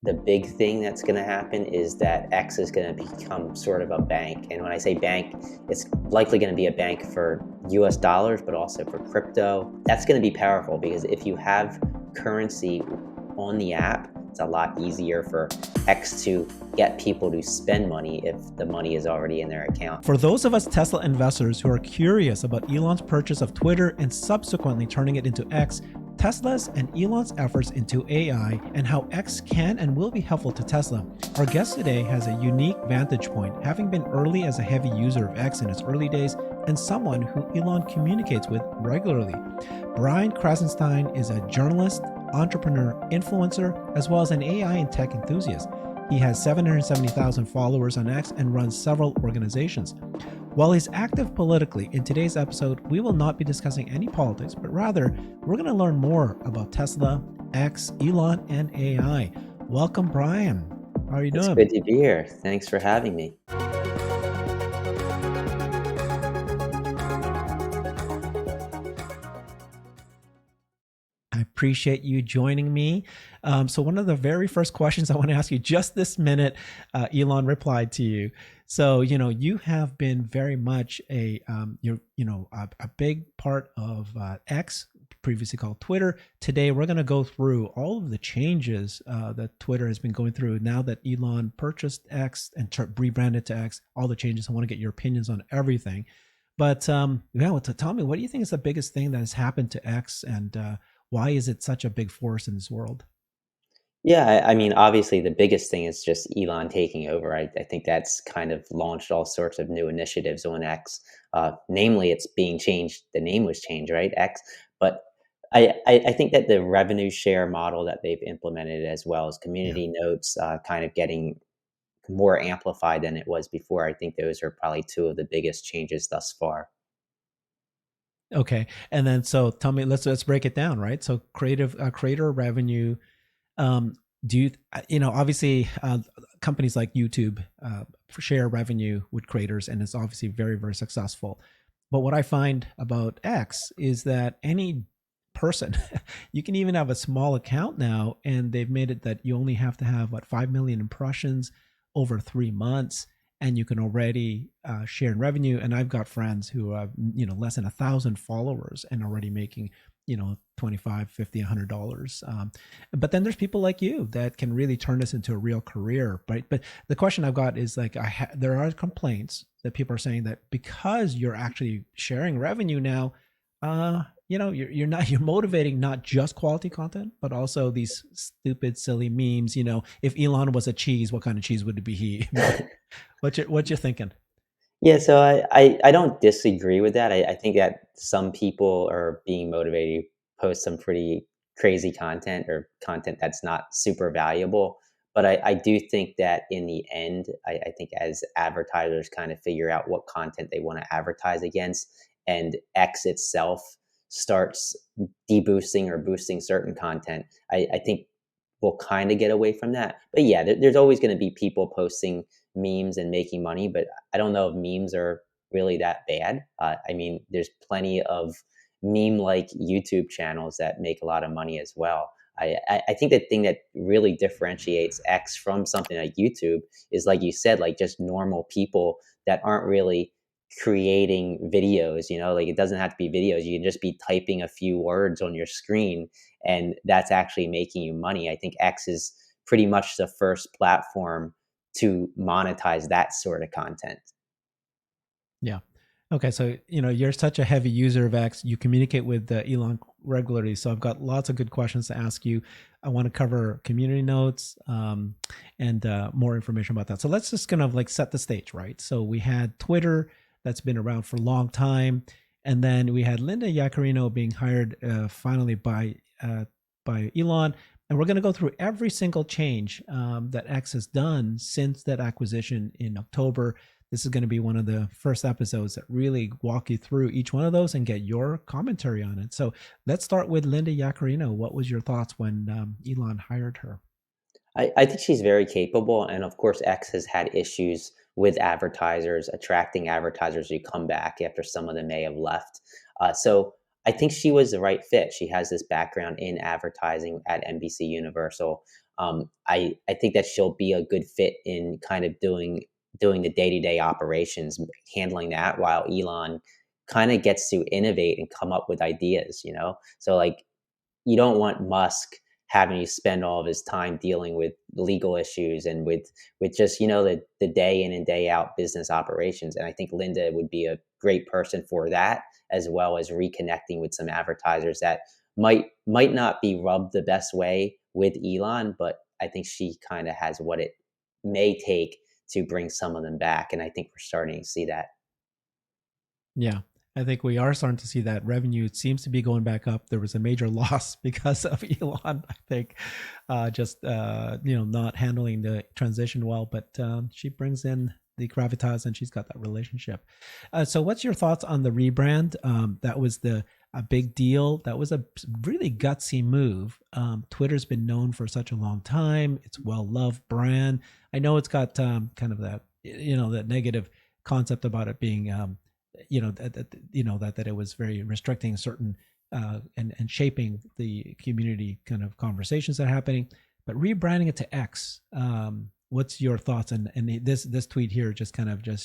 the big thing that's going to happen is that X is going to become sort of a bank. And when I say bank, it's likely going to be a bank for US dollars, but also for crypto. That's going to be powerful because if you have currency on the app, it's a lot easier for X to get people to spend money if the money is already in their account. For those of us Tesla investors who are curious about Elon's purchase of Twitter and subsequently turning it into X, Tesla's and Elon's efforts into AI, and how X can and will be helpful to Tesla, our guest today has a unique vantage point, having been early as a heavy user of X in its early days and someone who Elon communicates with regularly. Brian Krassenstein is a journalist, entrepreneur, influencer, as well as an AI and tech enthusiast. He has 770,000 followers on X and runs several organizations. While he's active politically, in today's episode, we will not be discussing any politics, but rather, we're going to learn more about Tesla, X, Elon, and AI. Welcome, Brian. How are you doing? It's good to be here. Thanks for having me. I appreciate you joining me. So one of the very first questions I want to ask you just this minute, Elon replied to you. So, you have been very much a big part of X, previously called Twitter. Today, we're going to go through all of the changes that Twitter has been going through now that Elon purchased X and rebranded to X, all the changes. I want to get your opinions on everything. But tell me, what do you think is the biggest thing that has happened to X, and why is it such a big force in this world? Yeah, I mean, obviously, the biggest thing is just Elon taking over. I think that's kind of launched all sorts of new initiatives on X. Namely, it's being changed. The name was changed, right? X. But I think that the revenue share model that they've implemented, as well as Yeah. community notes, kind of getting more amplified than it was before. I think those are probably two of the biggest changes thus far. Okay. And then, so tell me, let's break it down, right? So creator revenue. Um, do you, obviously, companies like YouTube share revenue with creators, and it's obviously very, very successful. But what I find about X is that any person, you can even have a small account now, and they've made it that you only have to have 5 million impressions over 3 months, and you can already share in revenue. And I've got friends who have less than 1,000 followers and already making 25, 50, $100. But then there's people like you that can really turn this into a real career, right? But the question I've got is like, there are complaints that people are saying that because you're actually sharing revenue now, you're motivating not just quality content, but also these stupid, silly memes. If Elon was a cheese, what kind of cheese would it be? What you thinking? Yeah, so I don't disagree with that. I think that some people are being motivated to post some pretty crazy content or content that's not super valuable. But I do think that in the end, I think as advertisers kind of figure out what content they want to advertise against, and X itself starts deboosting or boosting certain content, I think we'll kind of get away from that. But yeah, there's always going to be people posting memes and making money, but I don't know if memes are really that bad. I mean, there's plenty of meme-like YouTube channels that make a lot of money as well. I think the thing that really differentiates X from something like YouTube is, like you said, like just normal people that aren't really creating videos. Like it doesn't have to be videos. You can just be typing a few words on your screen, and that's actually making you money. I think X is pretty much the first platform to monetize that sort of content. Yeah. Okay. So, you're such a heavy user of X. You communicate with Elon regularly. So I've got lots of good questions to ask you. I want to cover community notes and more information about that. So let's just kind of like set the stage, right? So we had Twitter that's been around for a long time. And then we had Linda Yaccarino being hired finally by Elon. And we're going to go through every single change that X has done since that acquisition in October. This is going to be one of the first episodes that really walk you through each one of those and get your commentary on it. So let's start with Linda Yaccarino. What was your thoughts when Elon hired her? I think she's very capable, and of course, X has had issues with advertisers, attracting advertisers to come back after some of them may have left. So I think she was the right fit. She has this background in advertising at NBC Universal. I think that she'll be a good fit in kind of doing the day-to-day operations, handling that, while Elon kind of gets to innovate and come up with ideas, you know? So like you don't want Musk having to spend all of his time dealing with legal issues and with just, you know, the day in and day out business operations. And I think Linda would be a great person for that, as well as reconnecting with some advertisers that might not be rubbed the best way with Elon, but I think she kind of has what it may take to bring some of them back. And I think we're starting to see that. Yeah, I think we are starting to see that revenue. It seems to be going back up. There was a major loss because of Elon, I think, just not handling the transition well. But she brings in the gravitas, and she's got that relationship. So, what's your thoughts on the rebrand? That was the a big deal. That was a really gutsy move. Twitter's been known for such a long time. It's well loved brand. I know it's got kind of that that negative concept about it being that it was very restricting certain and shaping the community kind of conversations that are happening. But rebranding it to X, what's your thoughts? And this tweet here just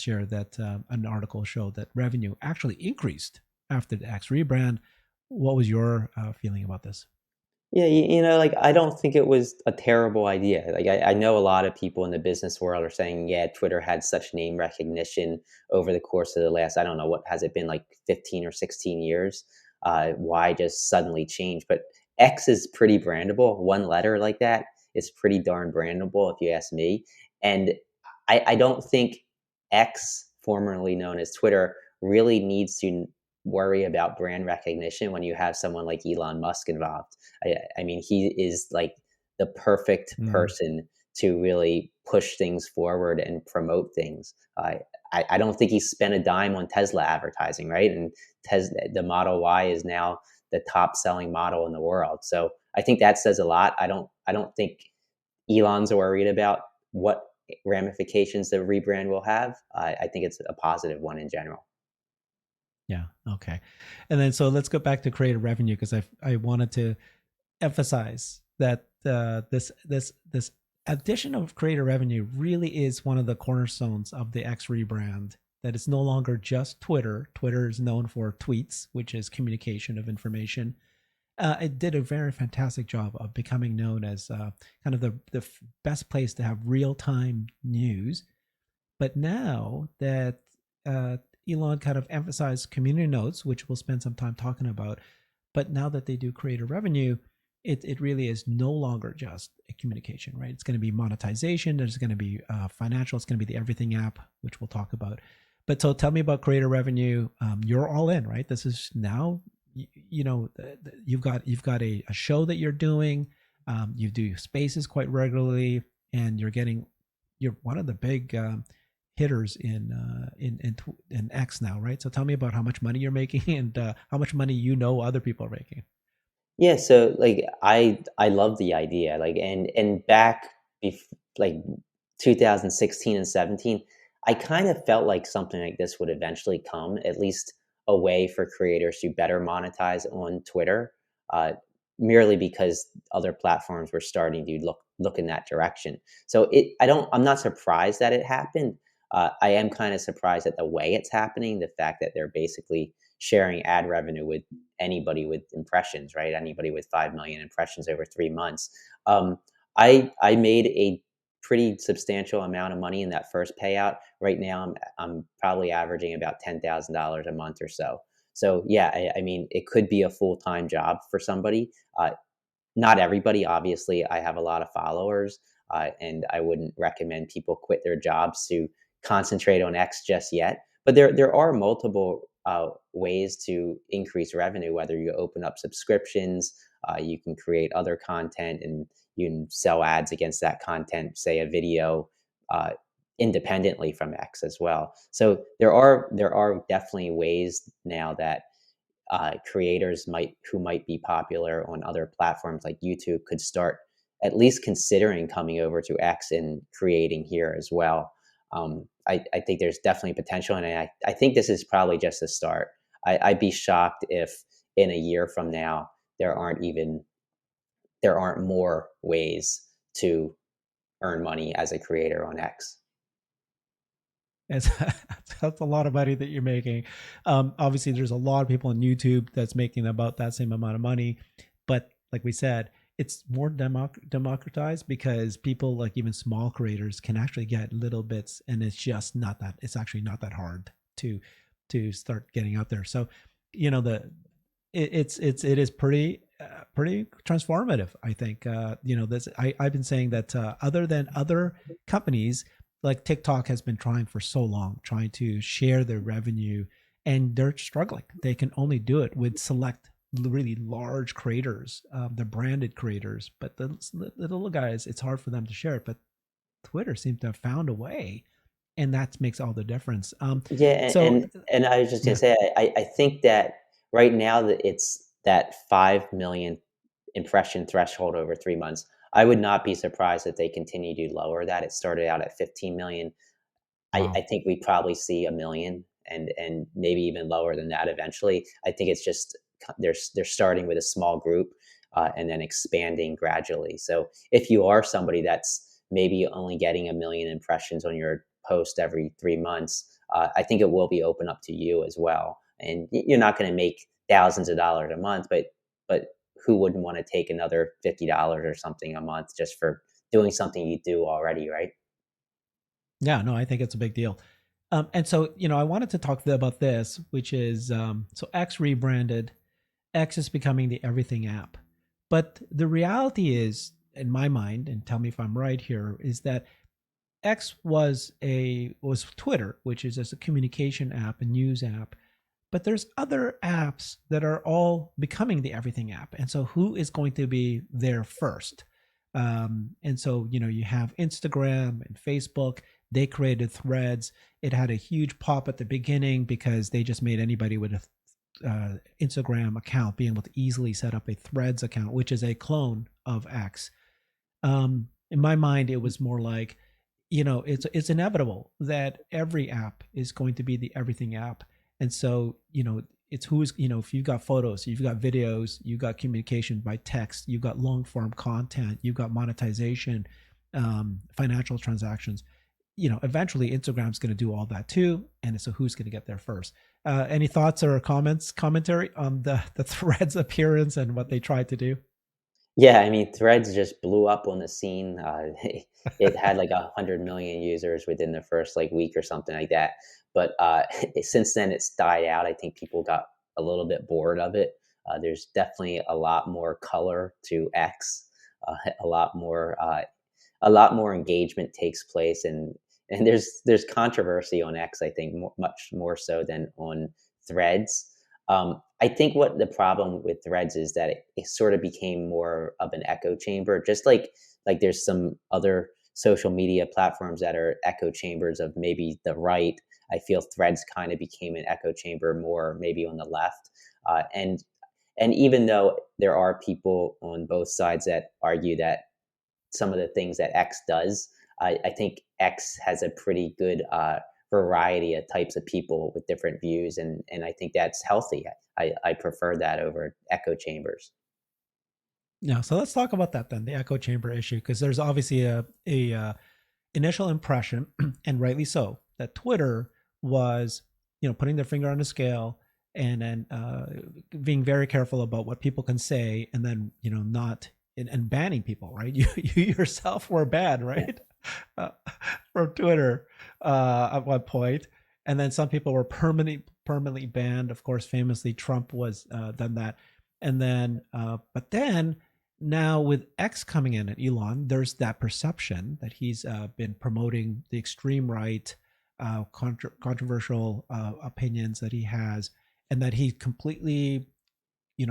shared that an article showed that revenue actually increased after the X rebrand. What was your feeling about this? Yeah, like I don't think it was a terrible idea. Like I know a lot of people in the business world are saying, yeah, Twitter had such name recognition over the course of the last, I don't know, what has it been, like 15 or 16 years? Why just suddenly change? But X is pretty brandable. One letter like that is pretty darn brandable, if you ask me. And I don't think X, formerly known as Twitter, really needs to worry about brand recognition when you have someone like Elon Musk involved. I mean, he is like the perfect Mm. person to really push things forward and promote things. I don't think he spent a dime on Tesla advertising, right? And the Model Y is now the top selling model in the world. So I think that says a lot. I don't think Elon's worried about what ramifications the rebrand will have. I think it's a positive one in general. Yeah. Okay. And then so let's go back to creative revenue because I wanted to emphasize that this addition of creator revenue really is one of the cornerstones of the X rebrand. That it's no longer just Twitter. Twitter is known for tweets, which is communication of information. It did a very fantastic job of becoming known as kind of the best place to have real time news. But now that uh, Elon kind of emphasized community notes, which we'll spend some time talking about, but now that they do creator revenue, it really is no longer just a communication, right? It's going to be monetization. There's going to be financial. It's going to be the everything app, which we'll talk about. But so tell me about creator revenue. You're all in, right? This is now, you've got a show that you're doing. You do spaces quite regularly, and you're one of the big hitters in X now, right? So tell me about how much money you're making and how much money other people are making. Yeah, so like I love the idea. Like and back like 2016 and 17, I kind of felt like something like this would eventually come, at least a way for creators to better monetize on Twitter, uh, merely because other platforms were starting to look in that direction. So I'm not surprised that it happened. I am kind of surprised at the way it's happening, the fact that they're basically sharing ad revenue with anybody with impressions, right? Anybody with 5 million impressions over 3 months. I made a pretty substantial amount of money in that first payout. Right now, I'm probably averaging about $10,000 a month or so. So yeah, I mean, it could be a full time job for somebody. Not everybody, obviously. I have a lot of followers, and I wouldn't recommend people quit their jobs to concentrate on X just yet. But there are multiple ways to increase revenue. Whether you open up subscriptions, you can create other content, and you can sell ads against that content. Say a video. Independently from X as well. So there are definitely ways now that creators who might be popular on other platforms like YouTube could start at least considering coming over to X and creating here as well. I think there's definitely potential, and I think this is probably just a start. I'd be shocked if in a year from now there aren't more ways to earn money as a creator on X. It's, that's a lot of money that you're making. Obviously, there's a lot of people on YouTube that's making about that same amount of money, but like we said, it's more democratized because people like even small creators can actually get little bits, and it's just not that. It's actually not that hard to start getting out there. So, the it is pretty transformative. I think this I've been saying that other than other companies like TikTok has been trying for so long, trying to share their revenue, and they're struggling. They can only do it with select really large creators, the branded creators. But the little guys, it's hard for them to share it. But Twitter seems to have found a way, and that makes all the difference. Yeah, So and I was just gonna yeah, say, I think that right now that it's that 5 million impression threshold over 3 months. I would not be surprised if they continue to lower that. It started out at 15 million. I wow. think we probably see a million and maybe even lower than that eventually. I think it's just they're starting with a small group and then expanding gradually. So if you are somebody that's maybe only getting a million impressions on your post every 3 months, I think it will be open up to you as well. And you're not going to make thousands of dollars a month, but who wouldn't want to take another $50 or something a month just for doing something you do already, right? Yeah, no, I think it's a big deal. And so, I wanted to talk about this, which is so X rebranded. X is becoming the everything app. But the reality is, in my mind, and tell me if I'm right here, is that X was Twitter, which is just a communication app, a news app. But there's other apps that are all becoming the everything app. And so who is going to be there first? And so, you have Instagram and Facebook. They created Threads. It had a huge pop at the beginning because they just made anybody with a Instagram account being able to easily set up a Threads account, which is a clone of X. In my mind, it was more like, it's inevitable that every app is going to be the everything app. And so, it's who's, if you've got photos, you've got videos, you've got communication by text, you've got long form content, you've got monetization, financial transactions, eventually Instagram's going to do all that too. And so who's going to get there first? Any thoughts or commentary on the Threads appearance and what they tried to do? Yeah, I mean, Threads just blew up on the scene. It had like 100 million users within the first like week or something like that. But since then, it's died out. I think people got a little bit bored of it. There's definitely a lot more color to X, a lot more a lot more engagement takes place, and there's controversy on X. I think much more so than on Threads. I think what the problem with Threads is that it sort of became more of an echo chamber, just like there's some other social media platforms that are echo chambers of maybe the right. I feel Threads kind of became an echo chamber more maybe on the left, and even though there are people on both sides that argue that some of the things that X does, I think X has a pretty good variety of types of people with different views, and I think that's healthy. I prefer that over echo chambers. Yeah, so let's talk about that then, the echo chamber issue, because there's obviously a initial impression, and rightly so, that Twitter was, putting their finger on the scale and then being very careful about what people can say, and then not and banning people, right? You yourself were banned, right, uh, from Twitter at one point, and then some people were permanently banned. Of course, famously, Trump was done that, and then but then now with X coming in and Elon, there's that perception that he's been promoting the extreme right, controversial opinions that he has, and that he completely,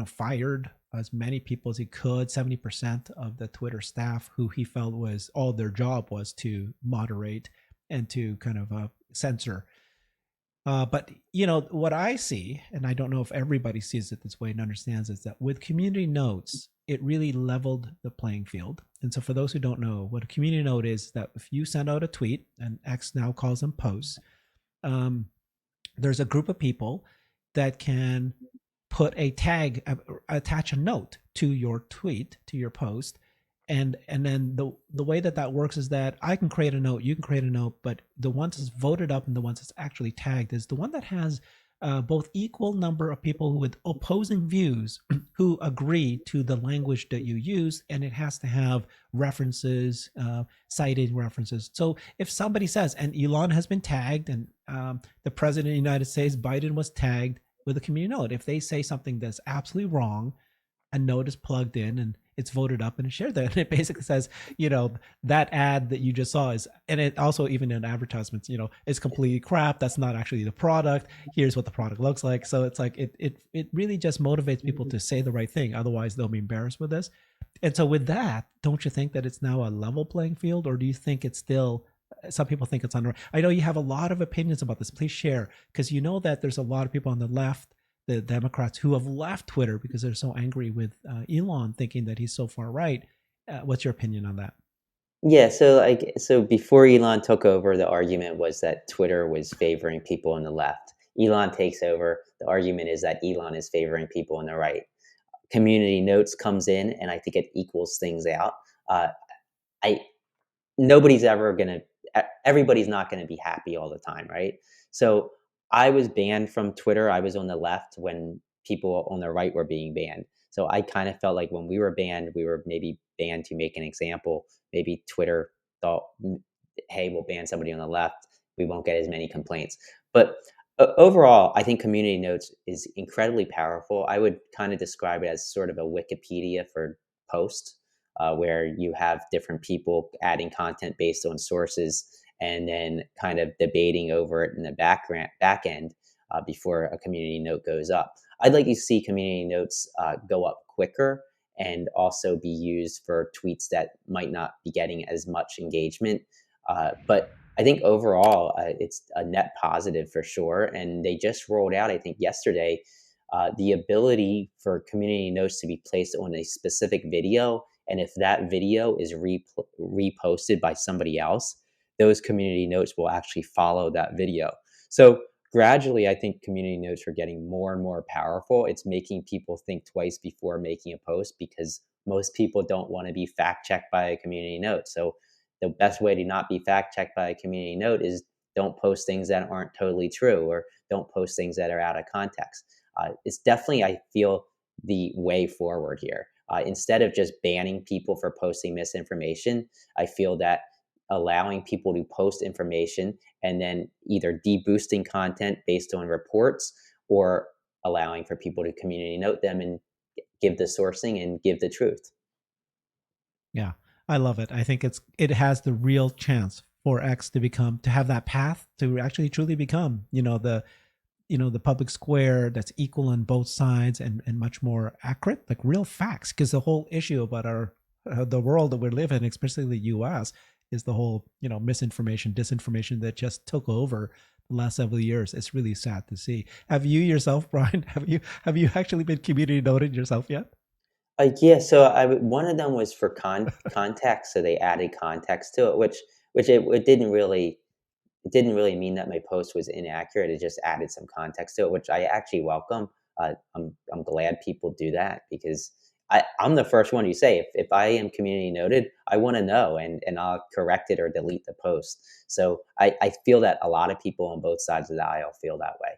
fired as many people as he could. 70% of the Twitter staff, who he felt was all their job was to moderate and to kind of censor. But what I see, and I don't know if everybody sees it this way and understands, is that with community notes, it really leveled the playing field. And so, for those who don't know, what a community note is, that if you send out a tweet, and X now calls them posts, um, there's a group of people that can put a tag, attach a note to your tweet, to your post, And then the way that that works is that I can create a note, you can create a note, but the ones that's voted up and the ones that's actually tagged is the one that has both equal number of people with opposing views who agree to the language that you use, and it has to have references, cited references. So if somebody says, and Elon has been tagged, and the president of the United States, Biden, was tagged with a community note, if they say something that's absolutely wrong, a note is plugged in and it's voted up and it's shared there. And it basically says, that ad that you just saw is, and it also even in advertisements, is completely crap. That's not actually the product. Here's what the product looks like. So it's like it really just motivates people to say the right thing. Otherwise, they'll be embarrassed with this. And so with that, don't you think that it's now a level playing field, or do you think it's still? Some people think it's under. I know you have a lot of opinions about this. Please share, because you know that there's a lot of people on the left, the Democrats, who have left Twitter because they're so angry with Elon, thinking that he's so far right. What's your opinion on that? Yeah, so before Elon took over, the argument was that Twitter was favoring people on the left. Elon takes over, the argument is that Elon is favoring people on the right. Community notes comes in, and I think it equals things out. I nobody's ever gonna everybody's not gonna be happy all the time, right? So I was banned from Twitter. I was on the left when people on the right were being banned. So I kind of felt like when we were banned, we were maybe banned to make an example. Maybe Twitter thought, hey, we'll ban somebody on the left. We won't get as many complaints. But overall, I think community notes is incredibly powerful. I would kind of describe it as sort of a Wikipedia for posts, where you have different people adding content based on sources and then kind of debating over it in the back end before a community note goes up. I'd like to see community notes go up quicker and also be used for tweets that might not be getting as much engagement. But I think overall, it's a net positive for sure. And they just rolled out, I think, yesterday, the ability for community notes to be placed on a specific video. And if that video is reposted by somebody else, those community notes will actually follow that video. So gradually, I think community notes are getting more and more powerful. It's making people think twice before making a post because most people don't want to be fact checked by a community note. So the best way to not be fact checked by a community note is don't post things that aren't totally true, or don't post things that are out of context. It's definitely, I feel, the way forward here. Instead of just banning people for posting misinformation, I feel that allowing people to post information and then either deboosting content based on reports, or allowing for people to community note them and give the sourcing and give the truth. Yeah, I love it. I think it has the real chance for X to have that path to actually truly become, the public square that's equal on both sides, and much more accurate, like real facts. Because the whole issue about our the world that we live in, especially the U.S., is the whole misinformation, disinformation that just took over the last several years. It's really sad to see. Have you yourself, Brian? Have you actually been community noted yourself yet? Yeah, so one of them was for context, so they added context to it, which it didn't really mean that my post was inaccurate. It just added some context to it, which I actually welcome. I'm glad people do that because I'm the first one to say if I am community noted, I want to know, and I'll correct it or delete the post. So I feel that a lot of people on both sides of the aisle feel that way.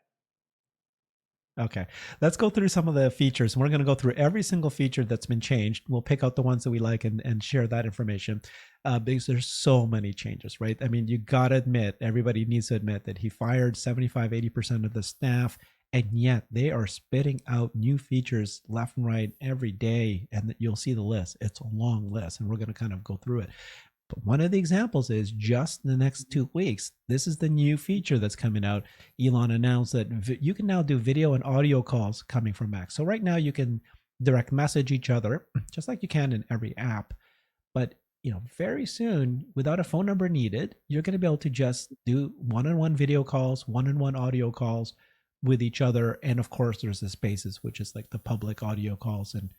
Okay, let's go through some of the features. We're going to go through every single feature that's been changed. We'll pick out the ones that we like and share that information, because there's so many changes, right? I mean, you got to admit, everybody needs to admit that he fired 75-80% of the staff, and yet they are spitting out new features left and right every day. And you'll see the list. It's a long list, and we're going to kind of go through it. But one of the examples is just in the next 2 weeks, this is the new feature that's coming out. Elon announced that you can now do video and audio calls coming from Mac. So right now you can direct message each other just like you can in every app. But very soon, without a phone number needed, you're going to be able to just do one-on-one video calls, one-on-one audio calls with each other. And of course, there's the Spaces, which is like the public audio calls, and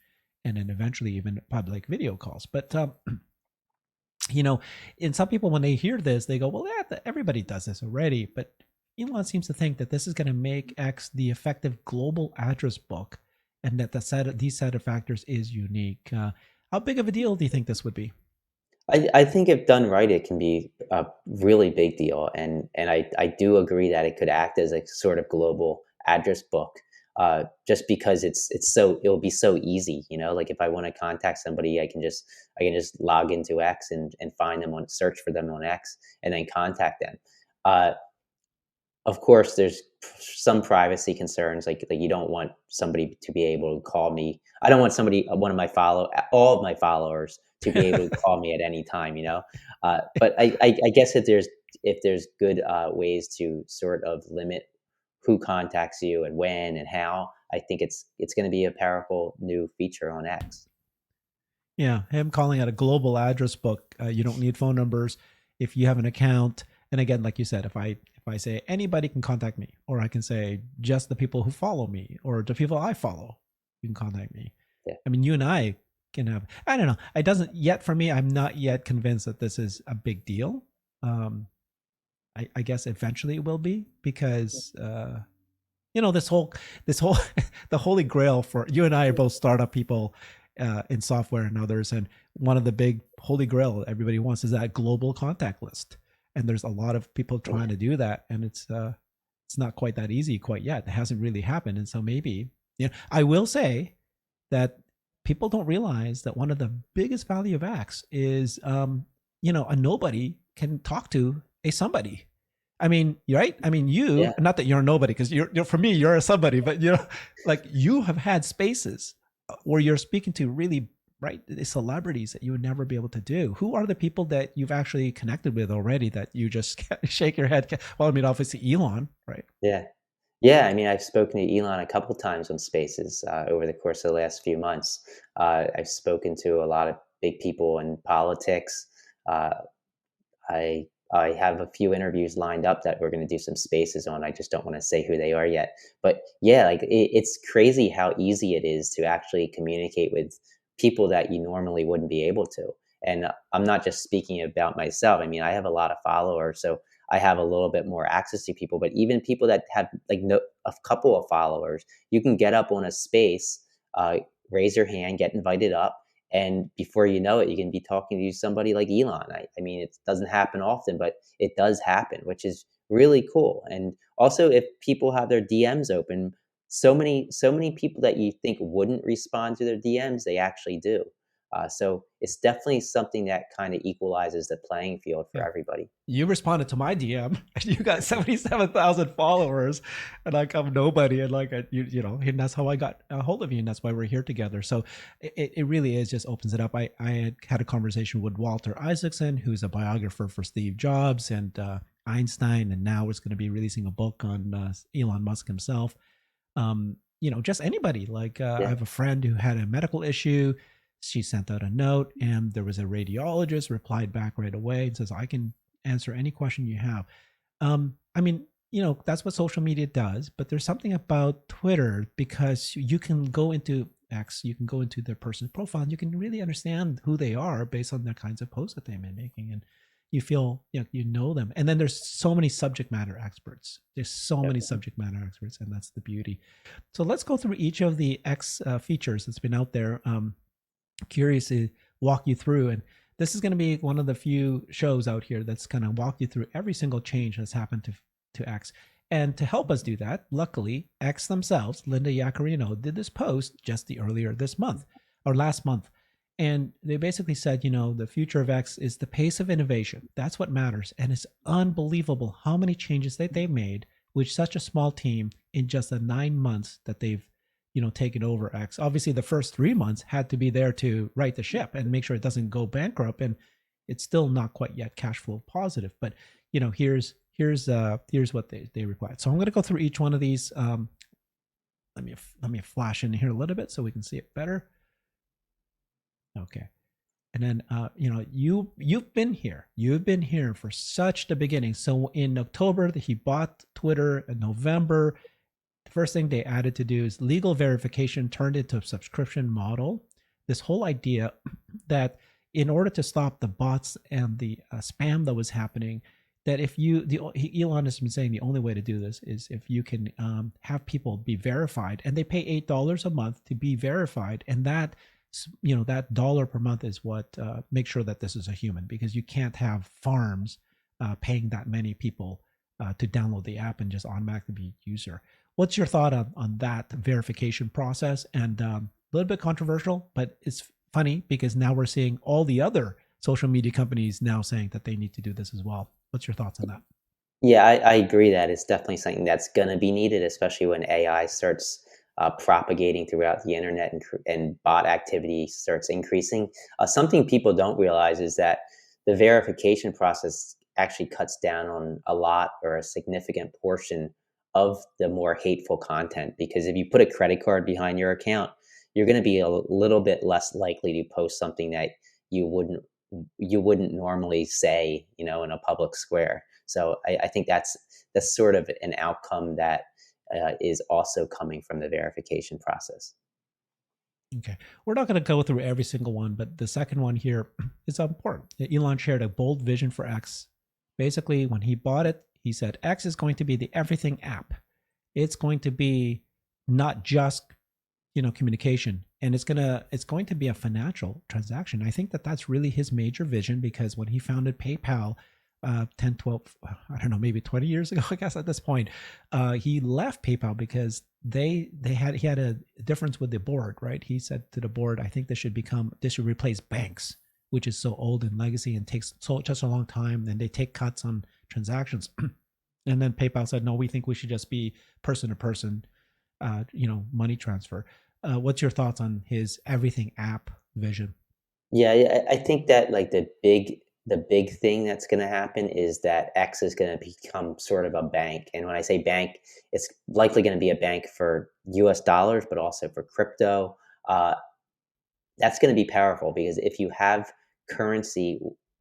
then eventually even public video calls. But and some people, when they hear this, they go, well, yeah, everybody does this already. But Elon seems to think that this is going to make X the effective global address book, and that these set of factors is unique. How big of a deal do you think this would be? I think if done right, it can be a really big deal, and I do agree that it could act as a sort of global address book, just because it'll be so easy, you know. Like if I want to contact somebody, I can just log into X and find them on search for them on X and then contact them. Uh, of course, there's some privacy concerns, like you don't want somebody to be able to call me. I don't want somebody, one of my all of my followers, to be able to call me at any time, you know. But I guess if there's good ways to sort of limit who contacts you and when and how, I think it's going to be a powerful new feature on X. Yeah, him calling it a global address book. You don't need phone numbers if you have an account. And again, like you said, if I say anybody can contact me, or I can say just the people who follow me, or the people I follow, you can contact me. Yeah, I mean, you and I can have. I don't know. It doesn't yet for me. I'm not yet convinced that this is a big deal. Um, I guess eventually it will be because this whole the holy grail for you and I are both startup people in software and others, and one of the big holy grail everybody wants is that global contact list. And there's a lot of people trying yeah, to do that, and it's not quite that easy quite yet. It hasn't really happened, and so maybe I will say that people don't realize that one of the biggest value of Axe is a nobody can talk to a somebody. I mean, you're right. I mean, yeah. not that you're a nobody, because you're for me, you're a somebody, but like you have had spaces where you're speaking to really right the celebrities that you would never be able to do. Who are the people that you've actually connected with already that you just shake your head? Well, I mean, obviously Elon, right? Yeah. Yeah, I mean, I've spoken to Elon a couple times on Spaces over the course of the last few months. I've spoken to a lot of big people in politics. Uh, I have a few interviews lined up that we're going to do some Spaces on. I just don't want to say who they are yet. But yeah, like it's crazy how easy it is to actually communicate with people that you normally wouldn't be able to. And I'm not just speaking about myself. I mean, I have a lot of followers, so I have a little bit more access to people. But even people that have like a couple of followers, you can get up on a space, uh, raise your hand, get invited up, and before you know it, you can be talking to somebody like Elon. I mean, it doesn't happen often, but it does happen, which is really cool. And also, if people have their DMs open, so many people that you think wouldn't respond to their DMs, they actually do. So it's definitely something that kind of equalizes the playing field for Yeah. everybody. You responded to my DM, and you got 77,000 followers, and like I'm nobody, and like and that's how I got a hold of you, and that's why we're here together. So it really is just opens it up. I had a conversation with Walter Isaacson, who's a biographer for Steve Jobs and Einstein, and now is going to be releasing a book on Elon Musk himself. Just anybody. Like I Yeah, have a friend who had a medical issue. She sent out a note, and there was a radiologist replied back right away and says, "I can answer any question you have." I mean, that's what social media does, but there's something about Twitter because you can go into X, you can go into their person's profile, and you can really understand who they are based on the kinds of posts that they've been making. And you feel you know them. And then there's so many subject matter experts. There's so many definitely. subject matter experts, and that's the beauty. So let's go through each of the X features that's been out there. Curious to walk you through, and this is going to be one of the few shows out here that's going to walk you through every single change that's happened to X. And to help us do that, luckily, X themselves, Linda Yaccarino, did this post just the earlier this month or last month. And they basically said, the future of X is the pace of innovation. That's what matters. And it's unbelievable how many changes that they've made with such a small team in just the 9 months that they've taken over X. Obviously, the first 3 months had to be there to right the ship and make sure it doesn't go bankrupt, and it's still not quite yet cash flow positive. But here's what they replied. So I'm going to go through each one of these. Let me flash in here a little bit so we can see it better. Okay. And then you've been here. You've been here for such the beginning. So in October, he bought Twitter. In November, the first thing they added to do is legal verification turned into a subscription model. This whole idea that in order to stop the bots and the spam that was happening, that if Elon has been saying the only way to do this is if you can have people be verified, and they pay $8 a month to be verified, and that that dollar per month is what makes sure that this is a human, because you can't have farms paying that many people to download the app and just automatically be a user. What's your thought on that verification process? And a little bit controversial, but it's funny because now we're seeing all the other social media companies now saying that they need to do this as well. What's your thoughts on that? Yeah, I agree that it's definitely something that's going to be needed, especially when AI starts propagating throughout the internet and bot activity starts increasing. Something people don't realize is that the verification process actually cuts down on a lot or a significant portion of the more hateful content. Because if you put a credit card behind your account, you're going to be a little bit less likely to post something that you wouldn't you wouldn't normally say, in a public square. So I think that's sort of an outcome that is also coming from the verification process. Okay. We're not going to go through every single one, but the second one here is important. Elon shared a bold vision for X. Basically, when he bought it, he said X is going to be the everything app. It's going to be not just, communication, and it's going to be a financial transaction. I think that that's really his major vision, because when he founded PayPal 10, 12, I don't know, maybe 20 years ago, I guess at this point, he left PayPal because he had a difference with the board, right? He said to the board, I think this should replace banks, which is so old and legacy and takes just a long time, and they take cuts on transactions. And then PayPal said, no, we think we should just be person to person, money transfer. What's your thoughts on his everything app vision? Yeah, I think that like the big thing that's going to happen is that X is going to become sort of a bank. And when I say bank, it's likely going to be a bank for U.S. dollars, but also for crypto. Uh, that's going to be powerful because if you have currency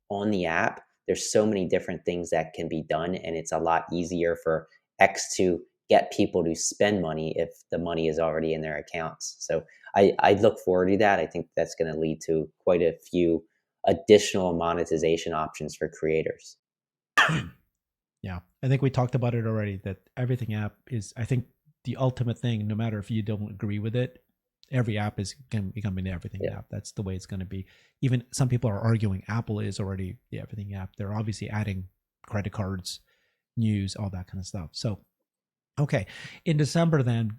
on the app, there's so many different things that can be done, and it's a lot easier for X to get people to spend money if the money is already in their accounts. So I look forward to that. I think that's going to lead to quite a few additional monetization options for creators. Yeah, I think we talked about it already. That everything app is, I think, the ultimate thing. No matter if you don't agree with it, every app is becoming the everything Yeah. app. That's the way it's going to be. Even some people are arguing Apple is already the everything app. They're obviously adding credit cards, news, all that kind of stuff. So, okay, in December, then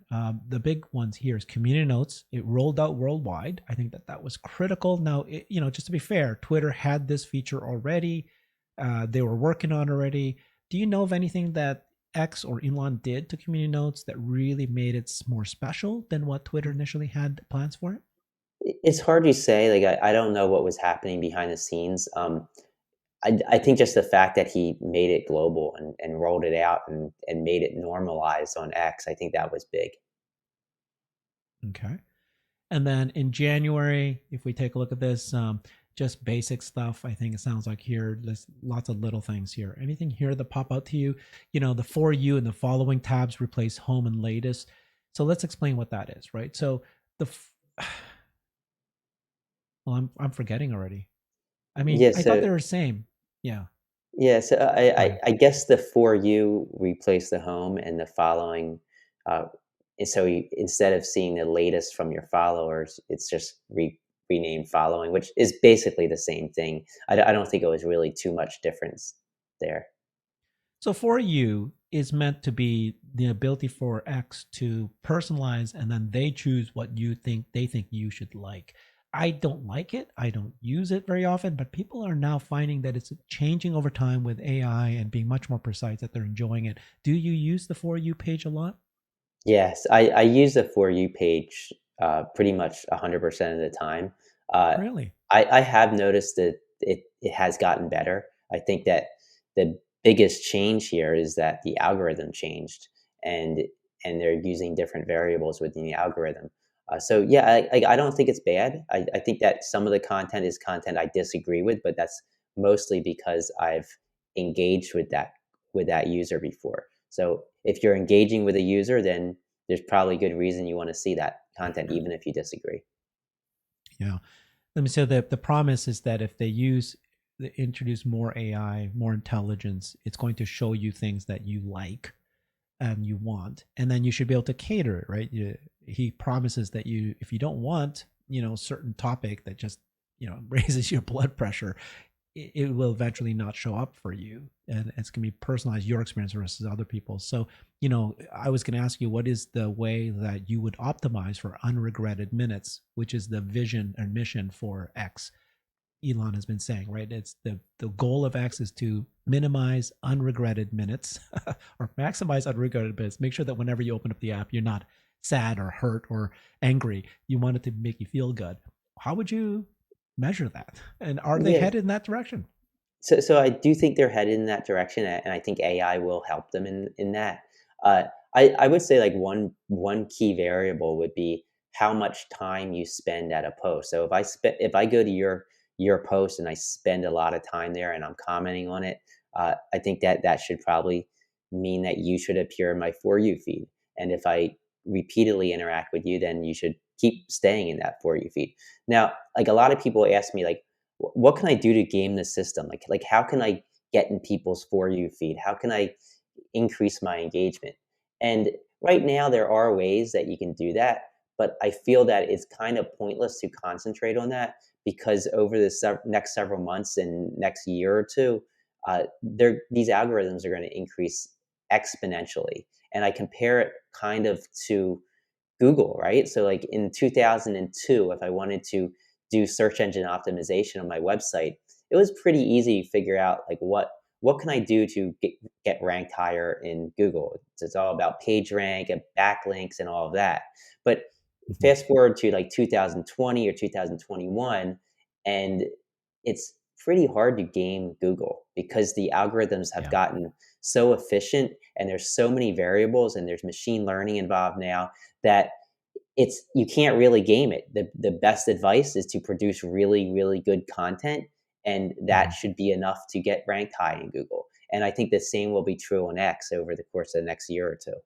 the big ones here is Community Notes. It rolled out worldwide. I think that that was critical. Now, just to be fair, Twitter had this feature already. They were working on already. Do you know of anything that X or Elon did to Community Notes that really made it more special than what Twitter initially had plans for it? It's hard to say. Like I don't know what was happening behind the scenes. I think just the fact that he made it global and rolled it out and made it normalized on X, I think that was big. Okay. And then in January, if we take a look at this, just basic stuff. I think it sounds like here there's lots of little things here. Anything here that pop out to you? The for you and the following tabs replace home and latest. So let's explain what that is, right? So the well, I'm forgetting already. I mean, Yeah, I thought so they were the same. Yeah. yeah, so I Go I ahead. I guess the for you replace the home and the following, uh, and so instead of seeing the latest from your followers, it's just renamed following, which is basically the same thing. I don't think it was really too much difference there. So for you is meant to be the ability for X to personalize, and then they choose what they think you should like. I don't like it. I don't use it very often, but people are now finding that it's changing over time with AI and being much more precise, that they're enjoying it. Do you use the for you page a lot? Yes, I use the For You page, pretty much 100% of the time. Uh, Really? I have noticed that it has gotten better. I think that the biggest change here is that the algorithm changed, and and they're using different variables within the algorithm. So yeah, I don't think it's bad. I think that some of the content is content I disagree with, but that's mostly because I've engaged with that user before. So if you're engaging with a user, then there's probably good reason you want to see that content, even if you disagree. Yeah. Let me say that the promise is that if they introduce more AI, more intelligence, it's going to show you things that you like and you want, and then you should be able to cater it, right? He promises that if you don't want certain topic that just raises your blood pressure, it will eventually not show up for you, and it's going to be personalized your experience versus other people's. So I was going to ask you, what is the way that you would optimize for unregretted minutes, which is the vision and mission for X. Elon has been saying, right? It's the goal of X is to minimize unregretted minutes or maximize unregretted minutes. Make sure that whenever you open up the app, you're not sad or hurt or angry. You want it to make you feel good. How would you measure that? And are they Yeah. headed in that direction? So I do think they're headed in that direction, and I think AI will help them in that. Uh, I would say like one key variable would be how much time you spend at a post. So if I go to your post and I spend a lot of time there and I'm commenting on it, I think that should probably mean that you should appear in my For You feed. And if I repeatedly interact with you, then you should keep staying in that For You feed. Now, like a lot of people ask me, like, what can I do to game the system? Like how can I get in people's For You feed? How can I increase my engagement? And right now there are ways that you can do that, but I feel that it's kind of pointless to concentrate on that because over the next several months and next year or two, these algorithms are going to increase exponentially. And I compare it kind of to Google, right? So like in 2002, if I wanted to do search engine optimization on my website, it was pretty easy to figure out like what can I do to get ranked higher in Google. It's all about page rank and backlinks and all of that. But Mhm. fast forward to like 2020 or 2021, and it's pretty hard to game Google because the algorithms have Yeah. gotten so efficient and there's so many variables and there's machine learning involved now that you can't really game it. The best advice is to produce really, really good content, and that Mhm. should be enough to get ranked high in Google. And I think the same will be true on X over the course of the next year or two.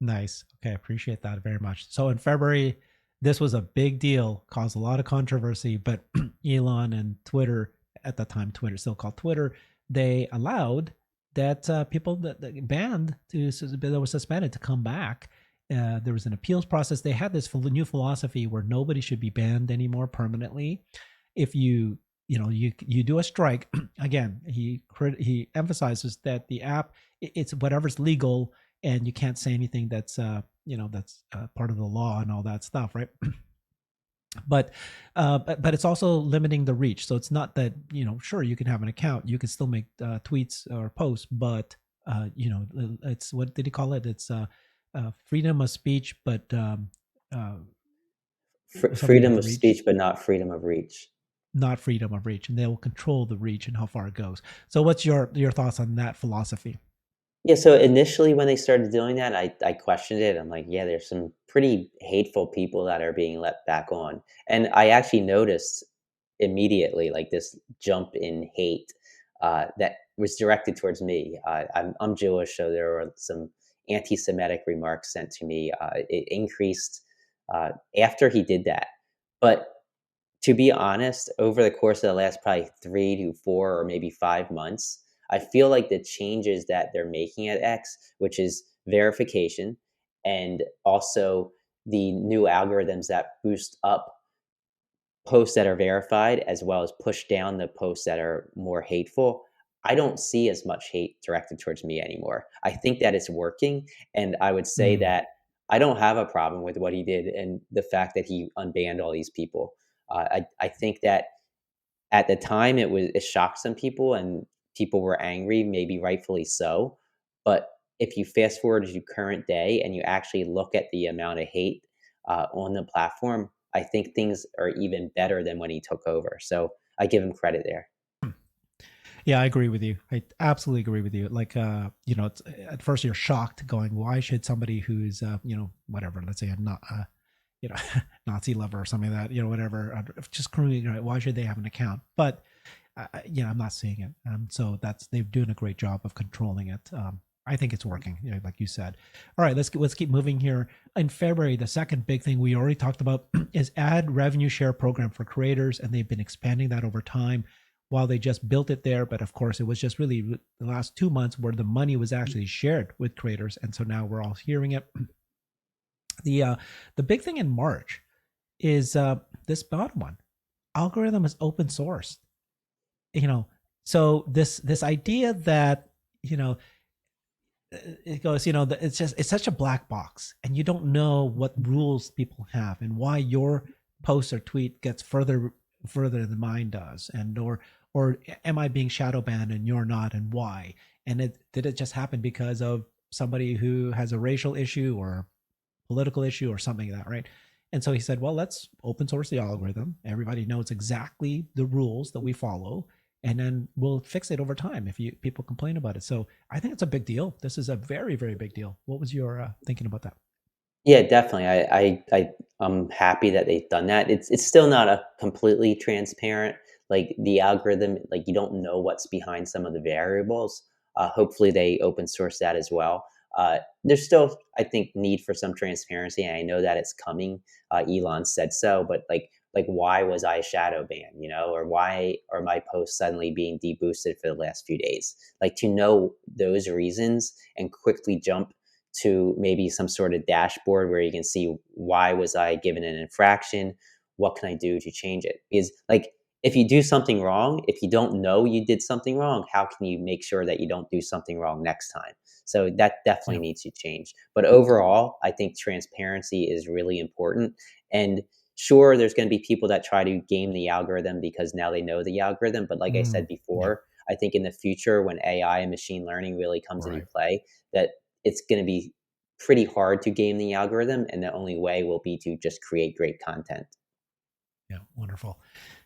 Nice. Okay, I appreciate that very much. So in February, this was a big deal, caused a lot of controversy, but Elon and Twitter, at the time Twitter still called Twitter, they allowed that people that banned that were suspended to come back. There was an appeals process. They had this new philosophy where nobody should be banned anymore permanently. If you do a strike, again, he emphasizes that the app, it's whatever's legal, and you can't say anything that's that's part of the law and all that stuff, right? But it's also limiting the reach. So it's not that, sure, you can have an account, you can still make tweets or posts, but it's, what did he call it? It's freedom of speech, but something about Freedom the of reach, speech, but not freedom of reach. not freedom of reach, and they will control the reach and how far it goes. So what's your thoughts on that philosophy? Yeah, so initially when they started doing that, I questioned it. I'm like, yeah, there's some pretty hateful people that are being let back on. And I actually noticed immediately like this jump in hate that was directed towards me. I'm Jewish, so there were some anti-Semitic remarks sent to me. It increased after he did that. But to be honest, over the course of the last probably 3 to 4 or maybe 5 months, I feel like the changes that they're making at X, which is verification and also the new algorithms that boost up posts that are verified as well as push down the posts that are more hateful, I don't see as much hate directed towards me anymore. I think that it's working, and I would say Mm, that I don't have a problem with what he did and the fact that he unbanned all these people. I think that at the time it shocked some people and people were angry, maybe rightfully so. But if you fast forward to current day and you actually look at the amount of hate on the platform, I think things are even better than when he took over. So I give him credit there. yeah, I agree with you. I absolutely agree with you. Like, it's, at first you're shocked, going, "Why should somebody who's, whatever, let's say a not, you know, Nazi lover or something like that, whatever, just criminally, why should they have an account?" But I'm not seeing it. So they're doing a great job of controlling it. I think it's working, like you said. All right, let's keep moving here. In February, the second big thing we already talked about is ad revenue share program for creators, and they've been expanding that over time. While they just built it there, but of course, it was just really the last 2 months where the money was actually shared with creators, and so now we're all hearing it. The big thing in March is this bottom one. Algorithm is open source. You know, so this idea that, you know, it goes, you know, it's just, it's such a black box, and you don't know what rules people have and why your post or tweet gets further than mine does, and or am I being shadow banned and you're not, and why? And did it just happen because of somebody who has a racial issue or political issue or something like that, right? And so he said, well, let's open source the algorithm. Everybody knows exactly the rules that we follow, and then we'll fix it over time if people complain about it. So I think it's a big deal. This is a very, very big deal. What was your thinking about that? Yeah, definitely. I'm happy that they've done that. It's still not a completely transparent, like the algorithm, like you don't know what's behind some of the variables. Hopefully they open source that as well. There's still, I think, need for some transparency, and I know that it's coming. Elon said so, but like why was I shadow banned, or why are my posts suddenly being deboosted for the last few days? Like to know those reasons and quickly jump to maybe some sort of dashboard where you can see why was I given an infraction? What can I do to change it? Because like if you do something wrong, if you don't know you did something wrong, how can you make sure that you don't do something wrong next time? So that definitely Yeah. needs to change. But overall, I think transparency is really important. And sure, there's going to be people that try to game the algorithm because now they know the algorithm. But like I said Yeah. before, I think in the future when AI and machine learning really comes into Right. play, that it's going to be pretty hard to game the algorithm, and the only way will be to just create great content. Yeah. Wonderful.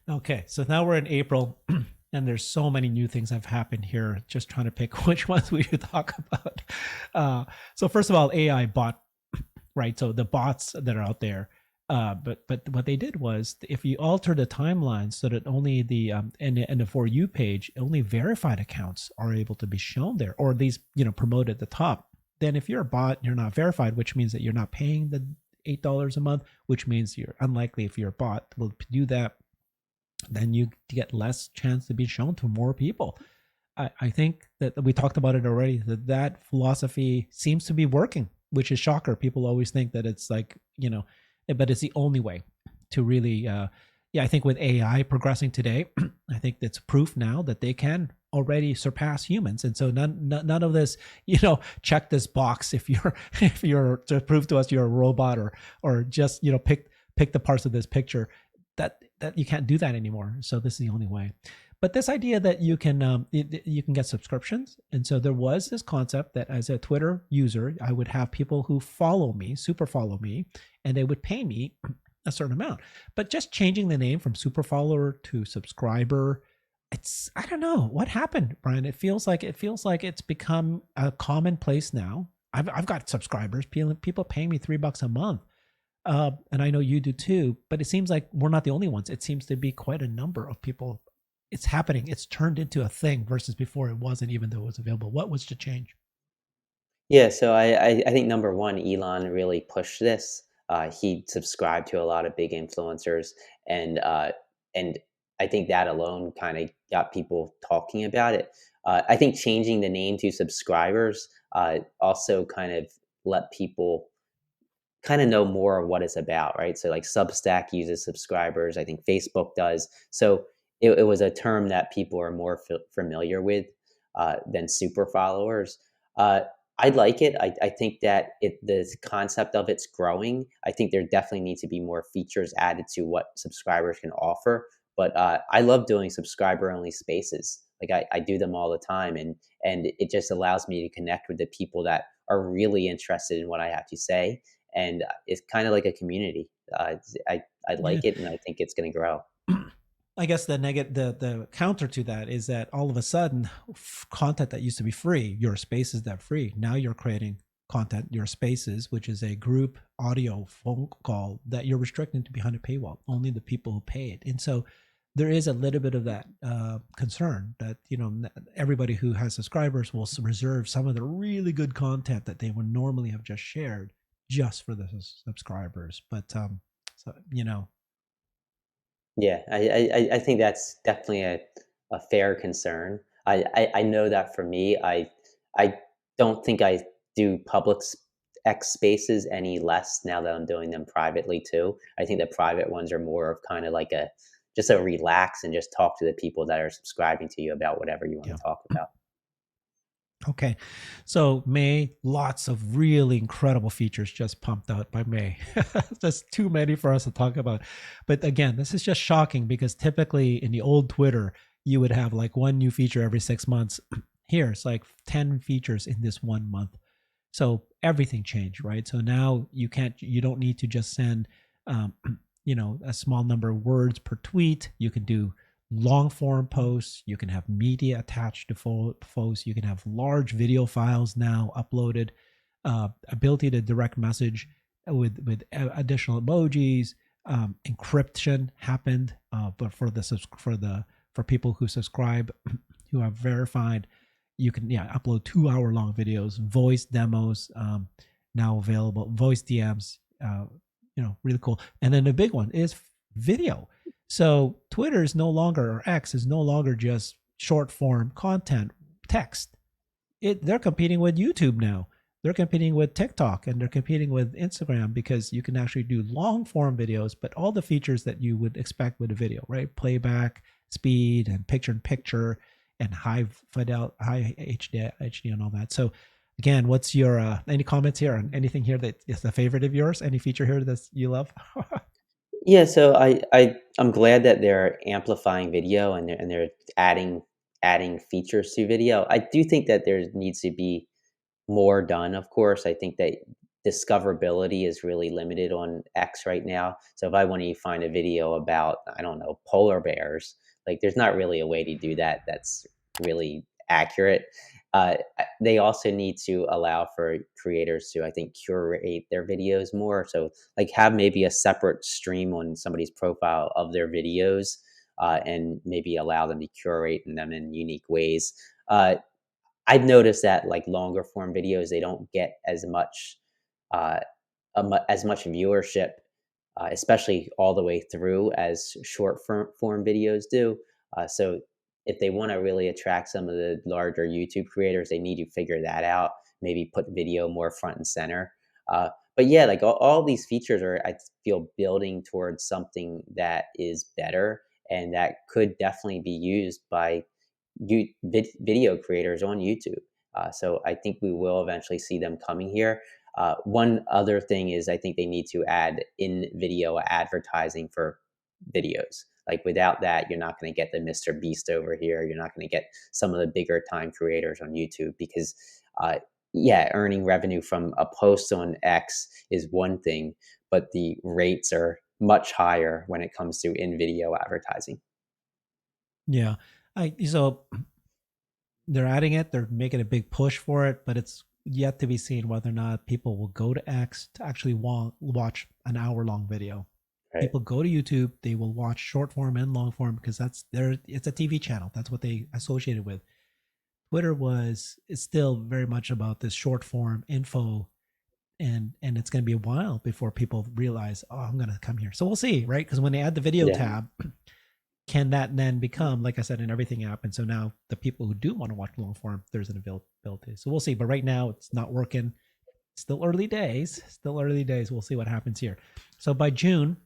Okay, so now we're in April, and there's so many new things have happened here. Just trying to pick which ones we should talk about. So first of all, AI bot, right? So the bots that are out there. But what they did was, if you alter the timeline so that only the and the for you page, only verified accounts are able to be shown there, or these promoted at the top. Then if you're a bot, you're not verified, which means that you're not paying the $8 a month, which means you're unlikely, if you're a bot will do that, then you get less chance to be shown to more people. I think that we talked about it already, that philosophy seems to be working, which is shocker. People always think that it's like, but it's the only way to really, yeah, I think with AI progressing today, I think it's proof now that they can already surpass humans. And so none of this, check this box if you're, if you're to prove to us you're a robot, or just, pick the parts of this picture, that you can't do that anymore. So this is the only way. But this idea that you can get subscriptions, and so there was this concept that as a Twitter user, I would have people who follow me, super follow me, and they would pay me a certain amount. But just changing the name from super follower to subscriber, it's, I don't know what happened, Brian. It feels like it's become a commonplace now. I've got subscribers, people paying me $3 a month, and I know you do too. But it seems like we're not the only ones. It seems to be quite a number of people. It's happening. It's turned into a thing versus before it wasn't, even though it was available. What was the change? Yeah, so I think number one, Elon really pushed this. He subscribed to a lot of big influencers, and and I think that alone kind of got people talking about it. I think changing the name to subscribers also kind of let people kind of know more of what it's about, right? So like Substack uses subscribers, I think Facebook does. So it was a term that people are more familiar with than super followers. Uh, I like it. I think that the concept of it's growing. I think there definitely needs to be more features added to what subscribers can offer. But I love doing subscriber only spaces. Like I do them all the time, and it just allows me to connect with the people that are really interested in what I have to say, and it's kind of like a community. I Yeah. like it, and I think it's going to grow. I guess the counter to that is that all of a sudden, content that used to be free, your spaces that free, now you're creating content, your spaces, which is a group audio phone call that you're restricting to behind a paywall, only the people who pay it. And so there is a little bit of that concern that everybody who has subscribers will reserve some of the really good content that they would normally have just shared just for the subscribers. But so Yeah, I think that's definitely a fair concern. I know that for me, I don't think I do public X spaces any less now that I'm doing them privately too. I think the private ones are more of kind of like a just a relax and just talk to the people that are subscribing to you about whatever you want Yeah. to talk about. Okay. So May, lots of really incredible features just pumped out by May. Just too many for us to talk about. But again, this is just shocking because typically in the old Twitter, you would have like one new feature every 6 months. Here, it's like 10 features in this 1 month. So everything changed, right? So now you don't need to just send, um, a small number of words per tweet. You can do long form posts. You can have media attached to posts. You can have large video files now uploaded. Ability to direct message with additional emojis. Encryption happened, but for people who subscribe, who are verified, you can upload 2 hour long videos, voice demos, now available, voice DMs, really cool. And then the big one is video. So Twitter is no longer, or X is no longer just short form content, text. They're competing with YouTube now. They're competing with TikTok, and they're competing with Instagram because you can actually do long form videos, but all the features that you would expect with a video, right? Playback, speed, and picture and high HD and all that. So again, what's your any comments here on anything here that is a favorite of yours? Any feature here that you love? Yeah, so I'm glad that they're amplifying video and they're adding features to video. I do think that there needs to be more done, of course. I think that discoverability is really limited on X right now. So if I want to find a video about, I don't know, polar bears, like there's not really a way to do that that's really accurate. They also need to allow for creators to, I think, curate their videos more. So like have maybe a separate stream on somebody's profile of their videos, and maybe allow them to curate them in unique ways. I've noticed that like longer form videos, they don't get uh, as much viewership, especially all the way through as short form videos do. So if they want to really attract some of the larger YouTube creators, they need to figure that out. Maybe put video more front and center. But yeah, like all these features are, I feel, building towards something that is better and that could definitely be used by video creators on YouTube. So I think we will eventually see them coming here. One other thing is I think they need to add in video advertising for videos. Like without that, you're not going to get the Mr. Beast over here. You're not going to get some of the bigger time creators on YouTube because, yeah, earning revenue from a post on X is one thing, but the rates are much higher when it comes to in video advertising. Yeah. So they're adding it, they're making a big push for it, but it's yet to be seen whether or not people will go to X to actually watch an hour long video. Right. People go to YouTube, they will watch short form and long form because it's a TV channel. That's what they associated with. Twitter is still very much about this short form info, and it's going to be a while before people realize, oh, I'm going to come here. So we'll see, right? Because when they add the video Yeah. tab, can that then become, like I said, an everything app? And so now the people who do want to watch long form, there's an availability. So we'll see. But right now, it's not working. Still early days. Still early days. We'll see what happens here. So by June,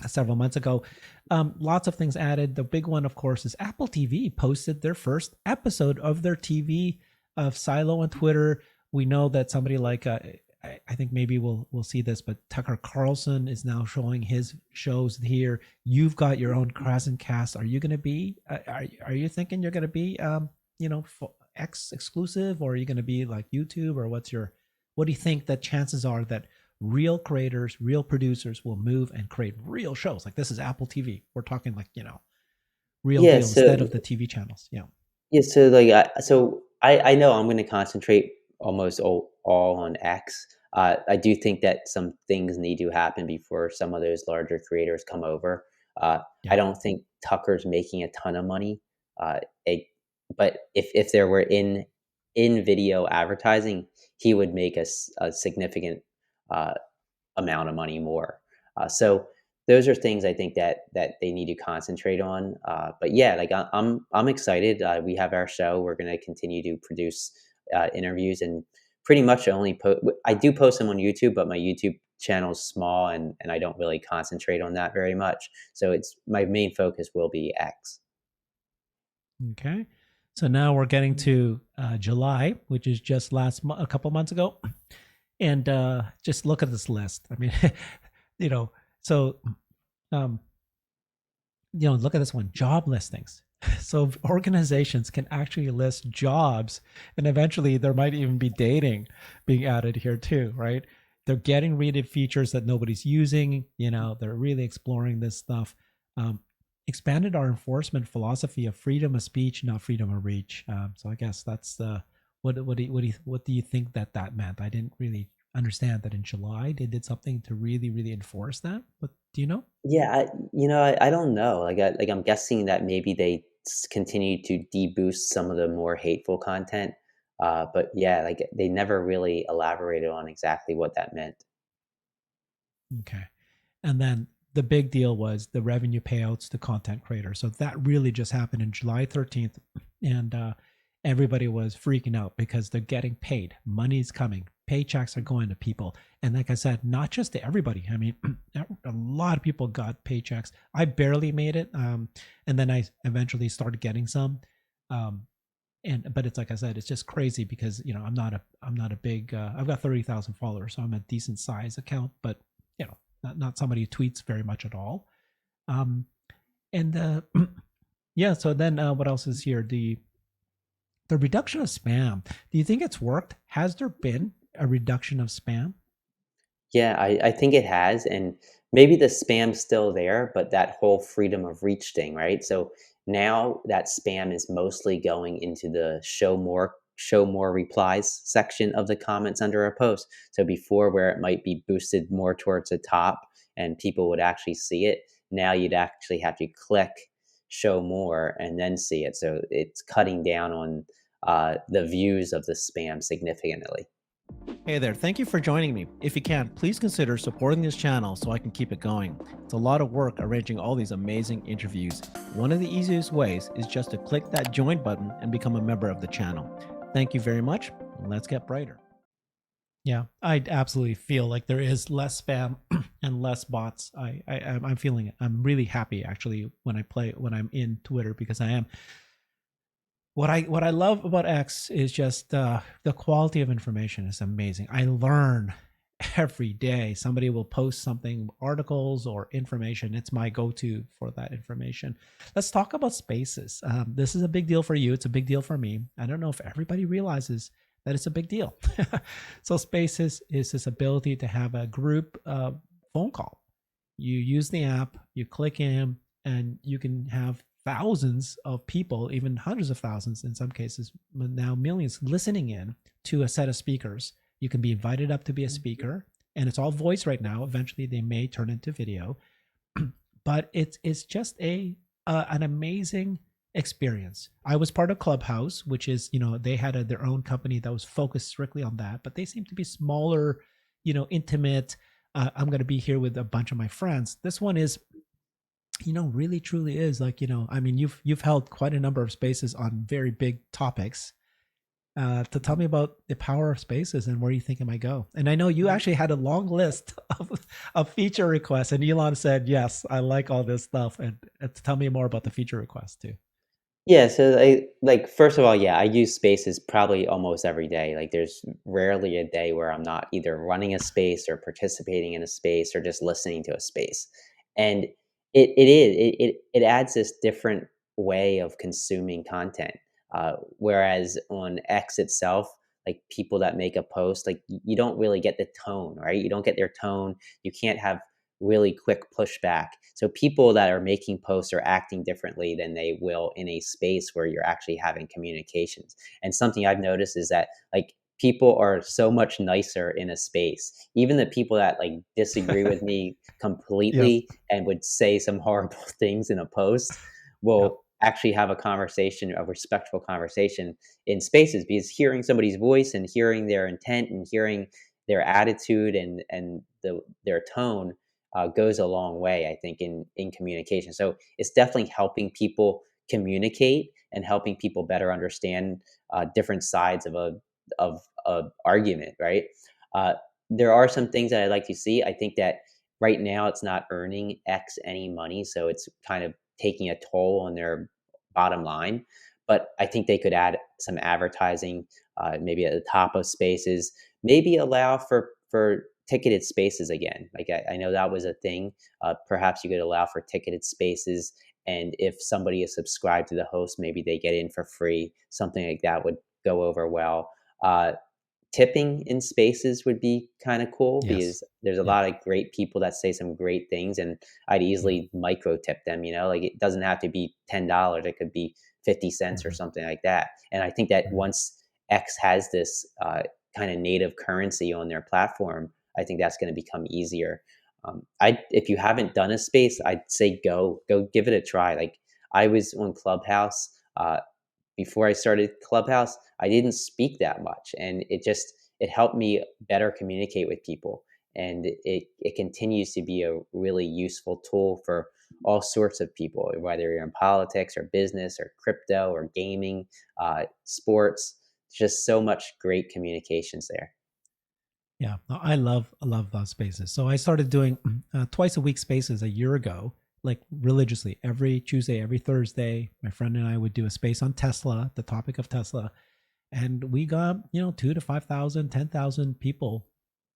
several months ago, lots of things added. The big one, of course, is Apple TV posted their first episode of their TV of Silo on Twitter. We know that somebody like I think maybe we'll see this, but Tucker Carlson is now showing his shows here. You've got your own Krassencast. Are you going to be? Are you thinking you're going to be X exclusive, or are you going to be like YouTube, or what do you think that chances are that real creators, real producers will move and create real shows? Like this is Apple TV. We're talking like real Yeah. deal So instead of the TV channels. Yeah. yeah, so like, I know I'm going to concentrate almost all on X. I do think that some things need to happen before some of those larger creators come over. Yeah. I don't think Tucker's making a ton of money. Uh, it, but if there were in video advertising, he would make a significant uh, amount of money more. So those are things I think that they need to concentrate on. But yeah, like I'm excited. We have our show. We're going to continue to produce interviews and pretty much only I do post them on YouTube, but my YouTube channel is small, and I don't really concentrate on that very much. So it's my main focus will be X. Okay. So now we're getting to July, which is just a couple months ago. And just look at this list. I mean, you know, so um, look at this one: job listings. So organizations can actually list jobs, and eventually there might even be dating being added here too, right? They're getting rid of features that nobody's using. They're really exploring this stuff. Um, Expanded our enforcement philosophy of freedom of speech, not freedom of reach. So I guess that's the what do you think that meant? I didn't really understand that in July they did something to really enforce that. But do you know? Yeah, I don't know. I'm guessing that maybe they continue to deboost some of the more hateful content. But yeah, like they never really elaborated on exactly what that meant. Okay. And then the big deal was the revenue payouts to content creators. So that really just happened in July 13th. And everybody was freaking out because they're getting paid. Money's coming. Paychecks are going to people. And like I said, not just to everybody. I mean, a lot of people got paychecks. I barely made it. And then I eventually started getting some. Um, but it's like I said, it's just crazy because I'm not a big I've got 30,000 followers, so I'm a decent size account, but not somebody who tweets very much at all. Um, and yeah, so then what else is here? The reduction of spam. Do you think it's worked? Has there been a reduction of spam? Yeah, I think it has, and maybe the spam's still there, but that whole freedom of reach thing, right? So now that spam is mostly going into the show more replies section of the comments under a post. So before where it might be boosted more towards the top and people would actually see it, now you'd actually have to click show more and then see it. So it's cutting down on the views of the spam significantly. Hey there, thank you for joining me. If you can, please consider supporting this channel so I can keep it going. It's a lot of work arranging all these amazing interviews. One of the easiest ways is just to click that join button and become a member of the channel. Thank you very much, and let's get brighter. Yeah, I absolutely feel like there is less spam and less bots. I'm feeling it. I'm really happy actually when I'm in Twitter because I am. What I love about X is just the quality of information is amazing. I learn every day. Somebody will post something, articles or information. It's my go-to for that information. Let's talk about spaces. This is a big deal for you. It's a big deal for me. I don't know if everybody realizes that it's a big deal. So spaces is this ability to have a group phone call. You use the app, you click in, and you can have thousands of people, even hundreds of thousands in some cases, but now millions listening in to a set of speakers. You can be invited up to be a speaker, and it's all voice right now. Eventually, they may turn into video, but it's just an amazing experience. I was part of Clubhouse, which is they had their own company that was focused strictly on that, but they seem to be smaller, intimate. I'm going to be here with a bunch of my friends. This one is really truly is like I mean you've held quite a number of spaces on very big topics. To tell me about the power of spaces and where you think it might go. And I know you actually had a long list of feature requests, and Elon said yes, I like all this stuff. And tell me more about the feature requests too. Yeah, so like first of all, yeah, I use spaces probably almost every day. Like there's rarely a day where I'm not either running a space or participating in a space or just listening to a space. And it adds this different way of consuming content. Whereas on X itself, like people that make a post, like you don't really get the tone, right? You don't get their tone. You can't have really quick pushback. So people that are making posts are acting differently than they will in a space where you're actually having communications. And something I've noticed is that like people are so much nicer in a space. Even the people that like disagree with me Yep. completely and would say some horrible things in a post Yep. will actually have a conversation, a respectful conversation in spaces because hearing somebody's voice and hearing their intent and hearing their attitude and their tone goes a long way, I think, in communication. So it's definitely helping people communicate and helping people better understand different sides of argument, right? Uh, there are some things that I'd like to see. I think that right now it's not earning X any money, so it's kind of taking a toll on their bottom line. But I think they could add some advertising, maybe at the top of spaces, maybe allow for ticketed spaces again. Like I know that was a thing. Perhaps you could allow for ticketed spaces, and if somebody is subscribed to the host, maybe they get in for free. Something like that would go over well. Uh, Tipping in spaces would be kind of cool Yes. because there's a Yeah. lot of great people that say some great things, and I'd Yeah. easily micro tip them. Like it doesn't have to be $10; it could be 50 cents or Hmm. something like that. And I think that Hmm. once X has this kind of native currency on their platform, I think that's going to become easier. I If you haven't done a space, I'd say go give it a try. Like I was on Clubhouse. Before I started Clubhouse, I didn't speak that much, and it helped me better communicate with people. And it continues to be a really useful tool for all sorts of people, whether you're in politics or business or crypto or gaming, sports. Just so much great communications there. Yeah, no, I love those spaces. So I started doing twice a week spaces a year ago, like religiously every Tuesday, every Thursday. My friend and I would do a space on Tesla, the topic of Tesla, and we got 2 to 5,000, 10,000 people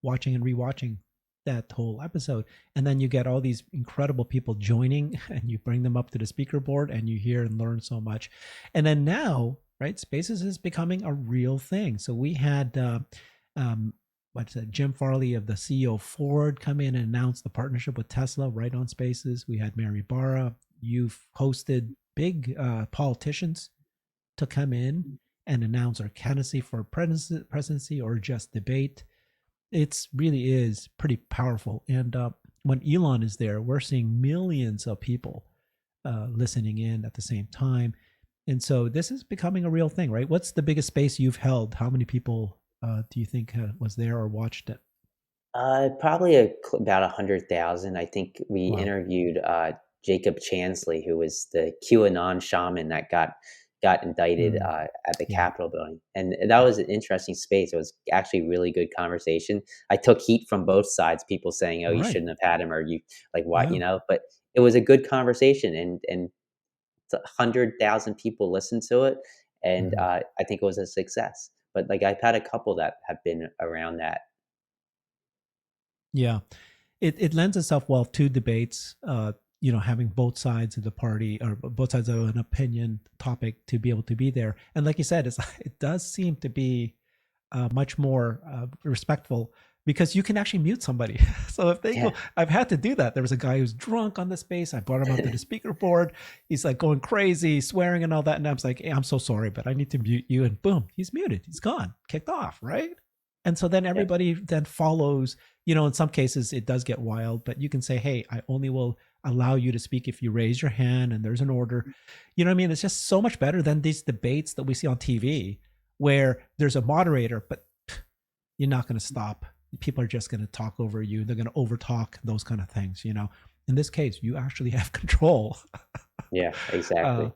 watching and rewatching that whole episode. And then you get all these incredible people joining, and you bring them up to the speaker board, and you hear and learn so much. And then now, right, spaces is becoming a real thing. So we had um, what's it, Jim Farley of the CEO of Ford come in and announce the partnership with Tesla right on Spaces. We had Mary Barra. You've hosted big politicians to come in and announce our candidacy for presidency or just debate. It's really is pretty powerful. And when Elon is there, we're seeing millions of people listening in at the same time. And so this is becoming a real thing, right? What's the biggest space you've held? How many people do you think was there or watched it? Probably about 100,000. I think we Wow. interviewed Jacob Chansley, who was the QAnon shaman that got indicted Mm, at the yeah. Capitol building, and that was an interesting space. It was actually really good conversation. I took heat from both sides, people saying, "Oh, you Right. shouldn't have had him," or "You like what," Yeah. But it was a good conversation, and 100,000 people listened to it, and Mhm. I think it was a success. But like I've had a couple that have been around that. Yeah. It lends itself well to debates, having both sides of the party or both sides of an opinion topic to be able to be there. And like you said, it does seem to be much more respectful because you can actually mute somebody. So if they Yeah. go, I've had to do that. There was a guy who's drunk on the space. I brought him up to the speaker board. He's like going crazy, swearing and all that. And I was like, hey, I'm so sorry, but I need to mute you. And boom, he's muted. He's gone, kicked off, right? And so then Yeah. everybody then follows. In some cases it does get wild, but you can say, hey, I only will allow you to speak if you raise your hand and there's an order. You know what I mean? It's just so much better than these debates that we see on TV where there's a moderator, but you're not going to stop. People are just going to talk over you. They're going to overtalk, those kind of things. In this case, you actually have control. Yeah, uh, exactly.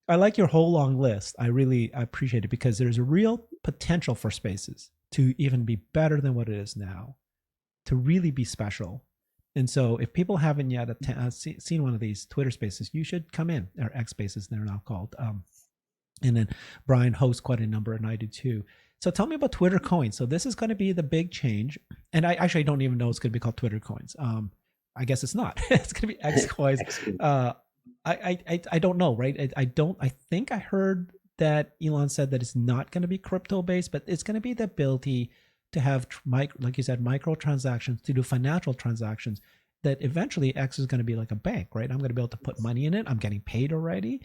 I like your whole long list. I really appreciate it because there's a real potential for spaces to even be better than what it is now, to really be special. And so, if people haven't yet seen one of these Twitter spaces, you should come in, or X spaces, they're now called. And then Brian hosts quite a number, and I do too. So tell me about Twitter coins. So this is going to be the big change, and I actually don't even know it's going to be called Twitter coins. I guess it's not. It's going to be X coins. Excellent. Uh, I don't know, right? I don't. I think I heard that Elon said that it's not going to be crypto based, but it's going to be the ability to have, like you said, micro transactions to do financial transactions. That eventually X is going to be like a bank, right? I'm going to be able to put money in it. I'm getting paid already.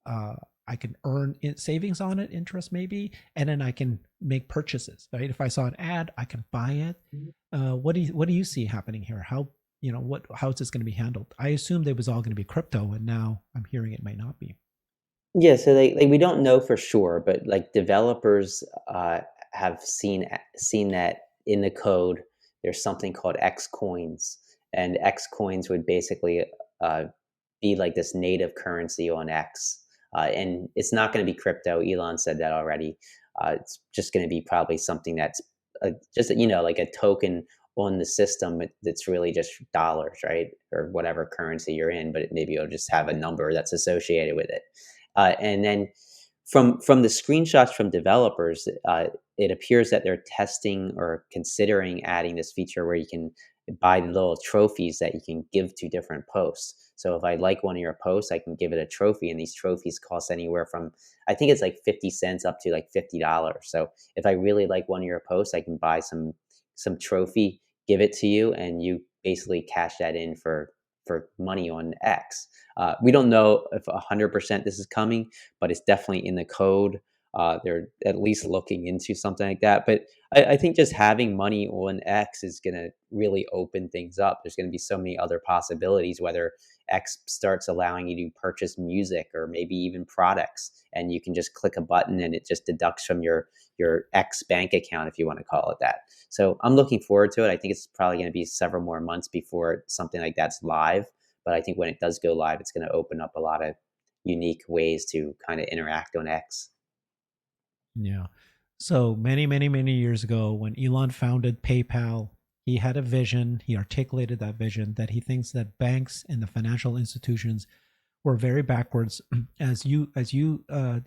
Uh, I can earn savings on it, interest maybe, and then I can make purchases. Right? If I saw an ad, I can buy it. What do you see happening here? How is this going to be handled? I assumed it was all going to be crypto, and now I'm hearing it might not be. Yeah, so we don't know for sure, but like developers have seen that in the code. There's something called X coins, and X coins would basically uh, be like this native currency on X, and it's not going to be crypto. Elon said that already. It's just going to be probably something that's just like a token on the system that's really just dollars, right, or whatever currency you're in, but maybe it'll just have a number that's associated with it. And then from the screenshots from developers, it appears that they're testing or considering adding this feature where you can buy the little trophies that you can give to different posts. So if I like one of your posts, I can give it a trophy, and these trophies cost anywhere from, I think it's like 50 cents up to like $50. So if I really like one of your posts, I can buy some trophy, give it to you, and you basically cash that in for money on X. We don't know if 100% this is coming, but it's definitely in the code. They're at least looking into something like that. But I think just having money on X is going to really open things up. There's going to be so many other possibilities, whether X starts allowing you to purchase music or maybe even products, and you can just click a button and it just deducts from your X bank account, if you want to call it that. So I'm looking forward to it. I think it's probably going to be several more months before something like that's live. But I think when it does go live, it's going to open up a lot of unique ways to kind of interact on X. Yeah. So many, many, many years ago, when Elon founded PayPal, he had a vision. He articulated that vision that he thinks that banks and the financial institutions were very backwards. As you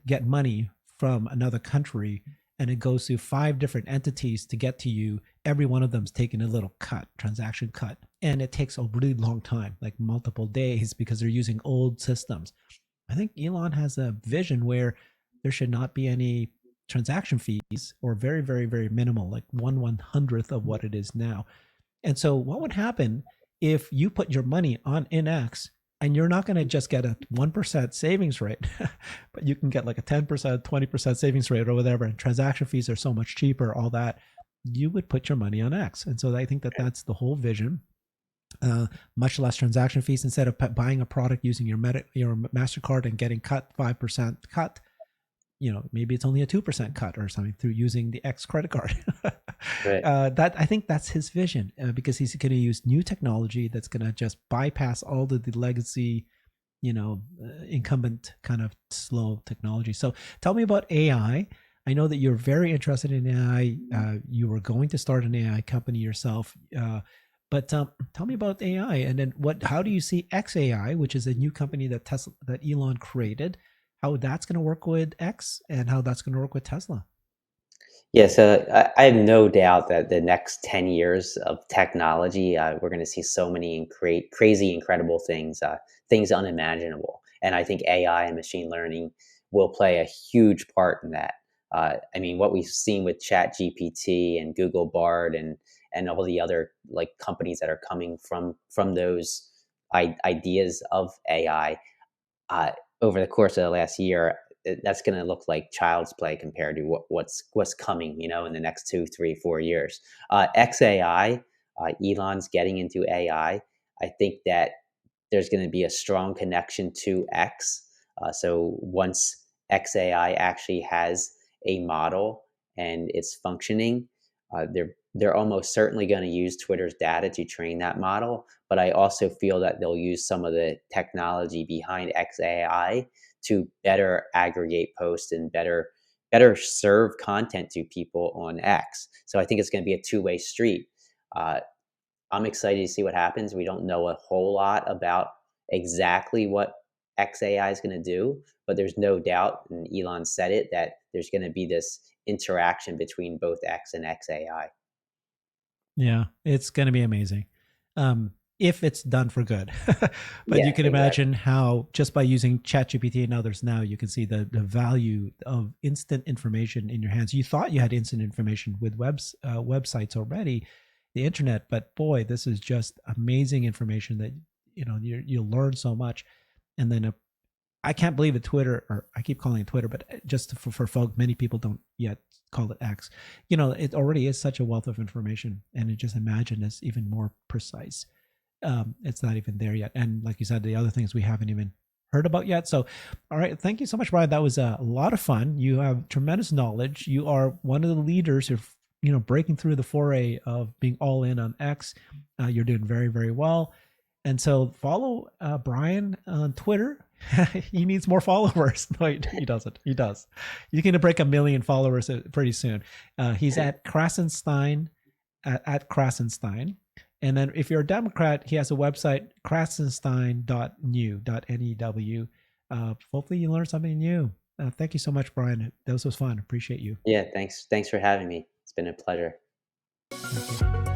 get money from another country and it goes through 5 different entities to get to you, every one of them's taking a little cut, transaction cut, and it takes a really long time, like multiple days, because they're using old systems. I think Elon has a vision where there should not be any transaction fees, or very, very, very minimal, like 1/100th of what it is now. And so, what would happen if you put your money on InX, and you're not going to just get a 1% savings rate, but you can get like a 10%, 20% savings rate or whatever, and transaction fees are so much cheaper, all that, you would put your money on X. And so I think that that's the whole vision. Much less transaction fees. Instead of buying a product using your MasterCard and getting cut 5% cut, maybe it's only a 2% cut or something through using the X credit card. Right. That, I think that's his vision, because he's going to use new technology that's going to just bypass all the legacy, incumbent kind of slow technology. So tell me about AI. I know that you're very interested in AI. You were going to start an AI company yourself. But tell me about AI, and then how do you see XAI, which is a new company that Elon created, how that's going to work with X and how that's going to work with Tesla? Yeah, so I have no doubt that the next 10 years of technology, we're going to see so many crazy, incredible things, things unimaginable. And I think AI and machine learning will play a huge part in that. I mean, what we've seen with Chat GPT and Google Bard and all the other like companies that are coming from those ideas of AI, uh, over the course of the last year, that's going to look like child's play compared to what's coming, in the next 2, 3, 4 years. XAI, Elon's getting into AI. I think that there's going to be a strong connection to X. So once XAI actually has a model and it's functioning, they're almost certainly going to use Twitter's data to train that model. But I also feel that they'll use some of the technology behind XAI to better aggregate posts and better serve content to people on X. So I think it's going to be a two-way street. Uh, I'm excited to see what happens. We don't know a whole lot about exactly what XAI is going to do, but there's no doubt, and Elon said it, that there's going to be this interaction between both X and XAI. Yeah, it's going to be amazing. If it's done for good. But Yeah, you can exactly. imagine how just by using ChatGPT and others now, you can see the value of instant information in your hands. You thought you had instant information with websites already, the internet, but boy, this is just amazing information that you'll learn so much. And then I can't believe it. Twitter, or I keep calling it Twitter, but just for folk, many people don't yet call it X. It already is such a wealth of information, and it just imagine it's even more precise. It's not even there yet, and like you said, the other things we haven't even heard about yet. So, all right, thank you so much, Brian. That was a lot of fun. You have tremendous knowledge. You are one of the leaders who, breaking through the foray of being all in on X. You're doing very, very well. And so follow Brian on Twitter. He needs more followers. No, he doesn't. He does. He's going to break 1 million followers pretty soon. He's at Krassenstein, at Krassenstein. And then if you're a Democrat, he has a website, krassenstein.new. Hopefully you learned something new. Thank you so much, Brian. This was fun. Appreciate you. Yeah, thanks for having me. It's been a pleasure. Thank you.